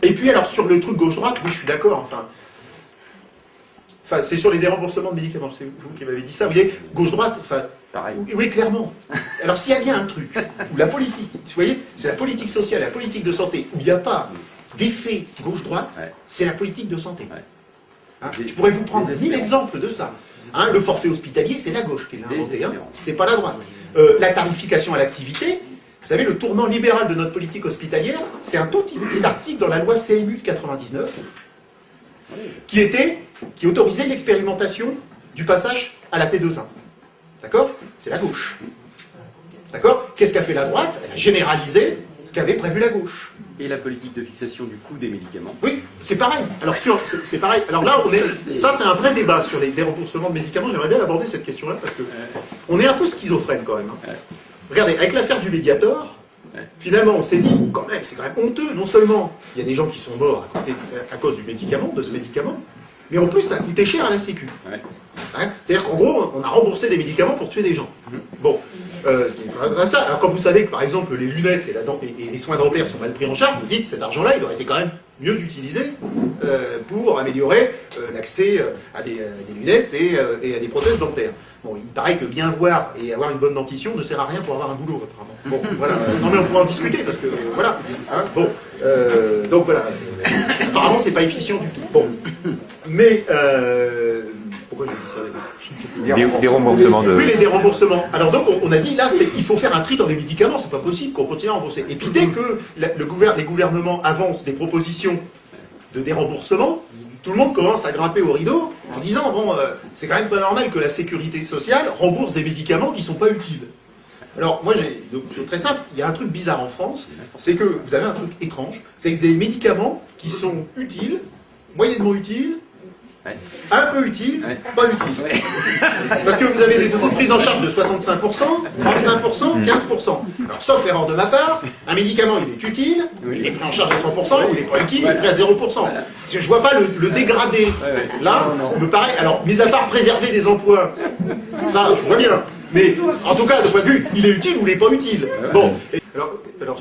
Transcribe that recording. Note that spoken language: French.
Et puis alors sur le truc gauche-droite, oui je suis d'accord, enfin c'est sur les déremboursements de médicaments, c'est vous qui m'avez dit ça, vous voyez, gauche-droite, enfin, oui clairement. Alors s'il y a bien un truc, où la politique, vous voyez, c'est la politique sociale, la politique de santé, où il n'y a pas d'effet gauche-droite, c'est la politique de santé. Hein, je pourrais vous prendre 1000 exemples de ça. Hein, le forfait hospitalier, c'est la gauche qui l'a inventé, hein, c'est pas la droite. La tarification à l'activité, vous savez, le tournant libéral de notre politique hospitalière, c'est un tout petit article dans la loi CMU de 99 qui autorisait l'expérimentation du passage à la T2-1. D'accord? C'est la gauche. D'accord? Qu'est-ce qu'a fait la droite? Elle a généralisé ce qu'avait prévu la gauche. Et la politique de fixation du coût des médicaments. Oui, c'est pareil. Alors, c'est pareil. Alors là, ça c'est un vrai débat sur les déremboursements de médicaments. J'aimerais bien aborder cette question-là parce que on est un peu schizophrène quand même. Hein. Regardez, avec l'affaire du Mediator, finalement, on s'est dit, quand même, c'est quand même honteux. Non seulement il y a des gens qui sont morts à cause du médicament, de ce médicament, mais en plus, ça a coûté cher à la Sécu. Hein, c'est-à-dire qu'en gros, on a remboursé des médicaments pour tuer des gens. Bon. Ça. Alors quand vous savez que par exemple les lunettes et les soins dentaires sont mal pris en charge, vous dites que cet argent-là, il aurait été quand même mieux utilisé pour améliorer l'accès à des lunettes et à des prothèses dentaires. Bon, il paraît que bien voir et avoir une bonne dentition ne sert à rien pour avoir un boulot, apparemment. Bon, voilà. Non mais on pourra en discuter parce que, voilà. Hein, bon, donc voilà. Apparemment, c'est pas efficient du tout. Bon. Mais, pourquoi j'ai dit ça? Des remboursements de... Oui, les déremboursements. Alors donc, on a dit, là, il faut faire un tri dans les médicaments, c'est pas possible qu'on continue à rembourser. Et puis dès que les gouvernements avancent des propositions de déremboursement, tout le monde commence à grimper au rideau en disant, bon, c'est quand même pas normal que la sécurité sociale rembourse des médicaments qui sont pas utiles. Alors, moi, c'est très simple, il y a un truc bizarre en France, c'est que vous avez un truc étrange, c'est que vous avez des médicaments qui sont utiles, moyennement utiles, un peu utile, pas utile. Parce que vous avez des taux de prise en charge de 65%, 35%, 15%. Alors, sauf erreur de ma part, un médicament, il est utile, il est pris en charge à 100%, ou il est pas utile, il est pris à 0%. Parce que je vois pas le dégradé. Là, me paraît, alors, mis à part préserver des emplois, ça, je vois bien. Mais, en tout cas, de point de vue, il est utile ou il n'est pas utile. Bon. Alors